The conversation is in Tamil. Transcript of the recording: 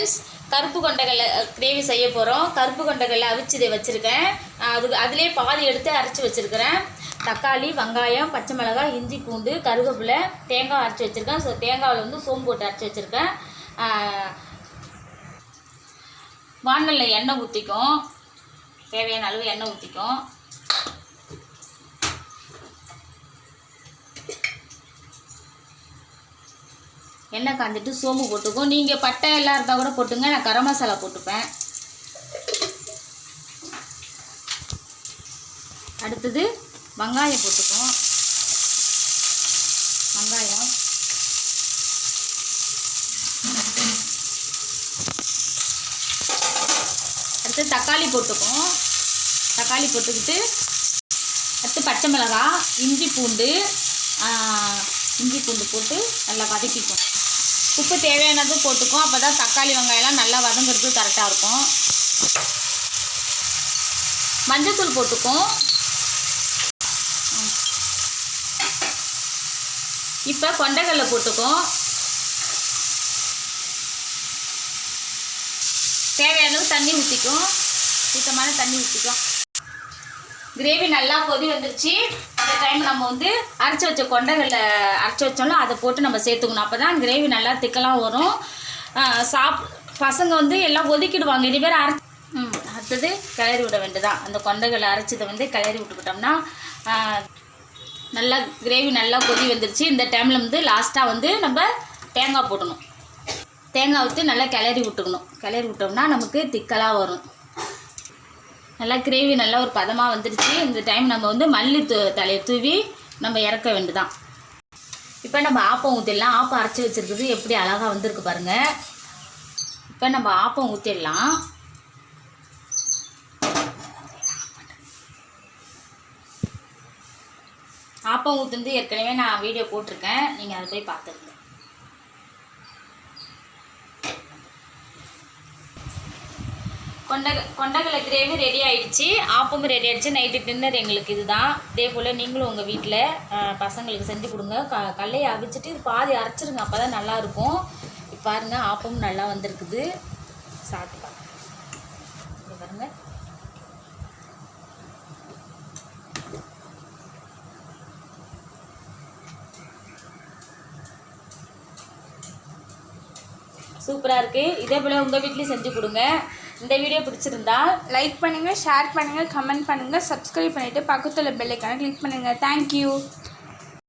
ஃப்ரெண்ட்ஸ், கருப்பு கொண்டக்கடலை கிரேவி செய்ய போகிறோம். கருப்பு கொண்டக்கடலை அவிச்சு வச்சுருக்கேன். அதிலே பாதி எடுத்து அரைச்சி வச்சுருக்கிறேன். தக்காளி, வெங்காயம், பச்சை மிளகாய், இஞ்சி, பூண்டு, கருவேப்பிலை, தேங்காய் அரைச்சி வச்சுருக்கேன். ஸோ தேங்காயில் வந்து சோம்பு போட்டு அரைச்சி வச்சுருக்கேன். வானலில் எண்ணெய் ஊற்றிக்கும், தேவையான அளவு எண்ணெய் ஊற்றிக்கும். எண்ணெய் காஞ்சிட்டு சோம்பு போட்டுக்கும். நீங்கள் பட்டை எல்லாம் இருந்தால் கூட போட்டுங்க. நான் கரம் மசாலா போட்டுப்பேன். அடுத்தது வெங்காயம் போட்டுக்கும். வெங்காயம் அடுத்து தக்காளி போட்டுக்கும். தக்காளி போட்டுக்கிட்டு அடுத்து பச்சை மிளகாய், இஞ்சி பூண்டு போட்டு நல்லா வதக்கிக்கும். உப்பு தேவையானதும் போட்டுக்கும். அப்போ தான் தக்காளி வெங்காயம்லாம் நல்லா வதங்கிறது கரெக்டாக இருக்கும். மஞ்சள்தூள் போட்டுக்கும். இப்போ கொண்டைக்கடலை போட்டுக்கும். தேவையானது தண்ணி ஊற்றிக்கும். சுத்தமான தண்ணி ஊற்றிக்கும். கிரேவி நல்லா கொதி வந்துருச்சு. அந்த டைம் நம்ம வந்து அரைச்சி வச்ச கொண்டைக்கடலை அரைச்சி வச்சோம்ல, அதை போட்டு நம்ம சேர்த்துக்கணும். அப்போ தான் கிரேவி நல்லா திக்கெல்லாம் வரும். பசங்க வந்து எல்லாம் ஒதுக்கிடுவாங்க. இது பேர் அடுத்தது கிளறி விட வேண்டியதான். அந்த கொண்டைக்கடலை அரைச்சதை வந்து கிளறி விட்டுக்கிட்டோம்னா நல்லா கிரேவி நல்லா கொதி வந்துருச்சு. இந்த டைமில் வந்து லாஸ்ட்டாக வந்து நம்ம தேங்காய் போடணும். தேங்காய் ஊற்றி நல்லா கிளறி விட்டுக்கணும். கிளறி விட்டோம்னா நமக்கு திக்கலாக வரும். நல்லா கிரேவி நல்லா ஒரு பதமாக வந்துடுச்சு. இந்த டைம் நம்ம வந்து மல்லி தலையை தூவி நம்ம இறக்க வேண்டியதான். இப்போ நம்ம ஆப்பம் ஊற்றிடலாம். ஆப்பம் அரைச்சி வச்சுருக்குது எப்படி அழகாக வந்திருக்கு பாருங்கள். இப்போ நம்ம ஆப்பம் ஊற்றிடலாம். ஆப்பம் ஊற்றுந்து ஏற்கனவே நான் வீடியோ போட்டிருக்கேன். நீங்கள் அதை போய் பார்த்துருங்க. கொண்டைக்கடலை கிரேவி ரெடி ஆகிடுச்சு. ஆப்பமும் ரெடி ஆகிடுச்சு. நைட்டு டின்னர் எங்களுக்கு இதுதான். இதே போல் நீங்களும் உங்கள் வீட்டில் பசங்களுக்கு செஞ்சு கொடுங்க. கடலையை அவிச்சிட்டு பாதி அரைச்சிருங்க. அப்போ தான் நல்லாயிருக்கும். இப்போ பாருங்கள், ஆப்பமும் நல்லா வந்திருக்குது. சாப்பிட்டு பாருங்கள். பாருங்கள், சூப்பராக இருக்குது. இதே போல் உங்கள் வீட்லேயும் செஞ்சு கொடுங்க. இந்த வீடியோ பிடிச்சிருந்தா லைக் பண்ணுங்கள், ஷேர் பண்ணுங்கள், கமெண்ட் பண்ணுங்கள், சப்ஸ்கிரைப் பண்ணிவிட்டு பக்கத்தில் பெல் ஐக்கானை கிளிக் பண்ணுங்கள். தேங்க்யூ.